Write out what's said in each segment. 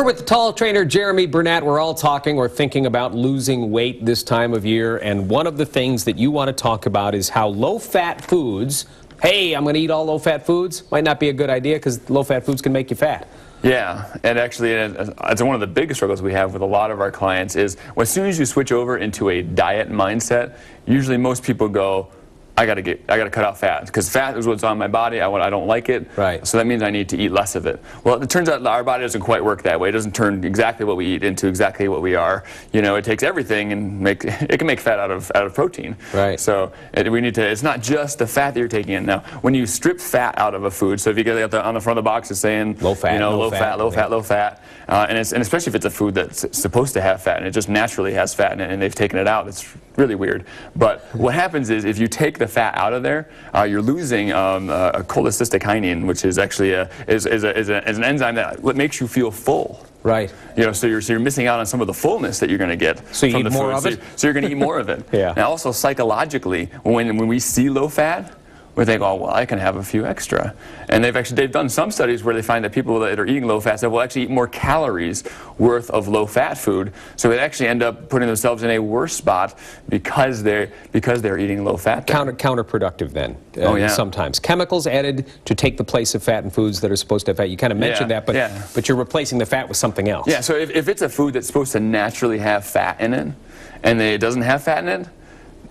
We're with the tall trainer Jeremy Burnett. We're all talking or thinking about losing weight this time of year, and one of the things that you want to talk about is how low-fat foods, hey, I'm going to eat all low-fat foods, might not be a good idea because low-fat foods can make you fat. Yeah, and actually it's one of the biggest struggles we have with a lot of our clients is as soon as you switch over into a diet mindset, usually most people go, I got to cut out fat because fat is what's on my body. I don't like it. Right. So that means I need to eat less of it. Well, it turns out our body doesn't quite work that way. It doesn't turn exactly what we eat into exactly what we are. You know, it takes everything and it can make fat out of protein. Right. So we need to. It's not just the fat that you're taking in. Now, when you strip fat out of a food, so if you get on the front of the box, it's saying low fat, you know, low fat, and especially if it's a food that's supposed to have fat and it just naturally has fat in it, and they've taken it out, it's really weird. But what happens is if you take the fat out of there, you're losing a cholecystokinin, which is actually is an enzyme that makes you feel full. Right. You know, so you're missing out on some of the fullness that you're going to get so you from eat the more food. of it? So you're going to eat more of it. Yeah. And also psychologically, when we see low fat, we think, oh, well, I can have a few extra. And they've done some studies where they find that people that are eating low fat will actually eat more calories worth of low fat food. So they actually end up putting themselves in a worse spot because they're eating low fat. Counterproductive then. Oh, yeah. Sometimes chemicals added to take the place of fat in foods that are supposed to have fat. You kind of mentioned that, but you're replacing the fat with something else. Yeah. So if it's a food that's supposed to naturally have fat in it, and it doesn't have fat in it,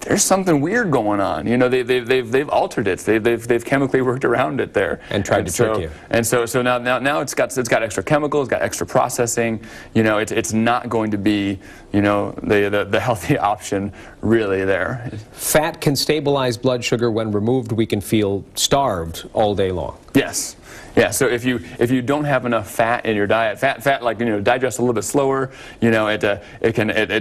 there's something weird going on. You know, they've altered it. They've chemically worked around it there and tried to trick you. And so now it's got extra chemicals, got extra processing. You know, it's not going to be, you know, the healthy option really there. Fat can stabilize blood sugar. When removed, we can feel starved all day long. Yes. Yeah, so if you don't have enough fat in your diet, fat like, you know, digests a little bit slower, you know, it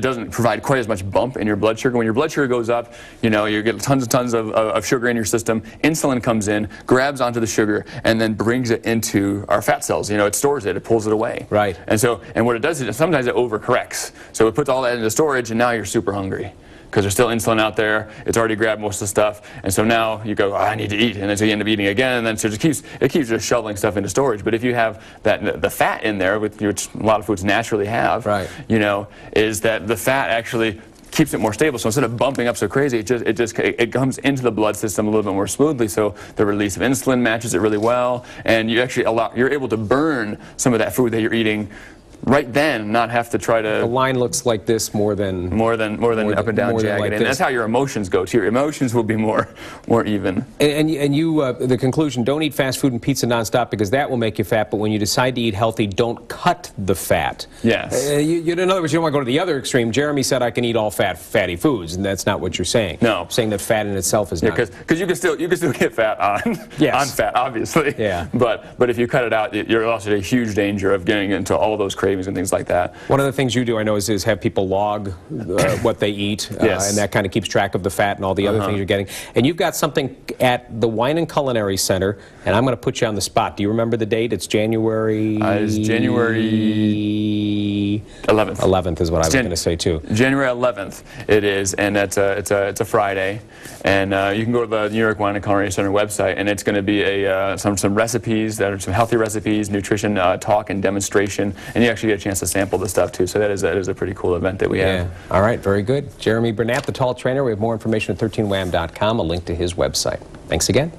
doesn't provide quite as much bump in your blood sugar. When your blood sugar goes up, you know, you get tons and tons of sugar in your system. Insulin comes in, grabs onto the sugar, and then brings it into our fat cells. You know, it stores it, it pulls it away. Right. And what it does is sometimes it overcorrects. So it puts all that into storage, and now you're super hungry, because there's still insulin out there. It's already grabbed most of the stuff, and so now you go, oh, I need to eat, and then so you end up eating again, and then so it keeps just shoveling stuff into storage. But if you have the fat in there, which a lot of foods naturally have, right, you know, is that the fat actually keeps it more stable. So instead of bumping up so crazy, it comes into the blood system a little bit more smoothly. So the release of insulin matches it really well, and you're able to burn some of that food that you're eating right then, not have to try to. The line looks like this more than up and down jagged, like and that's how your emotions go too. Your emotions will be more even. And you the conclusion: don't eat fast food and pizza nonstop because that will make you fat. But when you decide to eat healthy, don't cut the fat. Yes. In other words, you don't want to go to the other extreme. Jeremy said I can eat all fatty foods, and that's not what you're saying. No. You're saying that fat in itself is not. Because you can still get fat on on fat, obviously. Yeah. But if you cut it out, you're also in a huge danger of getting into all those cravings and things like that. One of the things you do, I know, is have people log what they eat, yes, and that kind of keeps track of the fat and all the other things you're getting. And you've got something at the Wine and Culinary Center, and I'm going to put you on the spot. Do you remember the date? It's January... It's January 11th. 11th is what I was going to say, too. January 11th it is, and it's a Friday. And you can go to the New York Wine and Culinary Center website, and it's going to be some recipes, that are some healthy recipes, nutrition talk and demonstration, and you actually get a chance to sample the stuff, too. So that is a pretty cool event that we have. All right, very good. Jeremy Burnett, the tall trainer. We have more information at 13wham.com, a link to his website. Thanks again.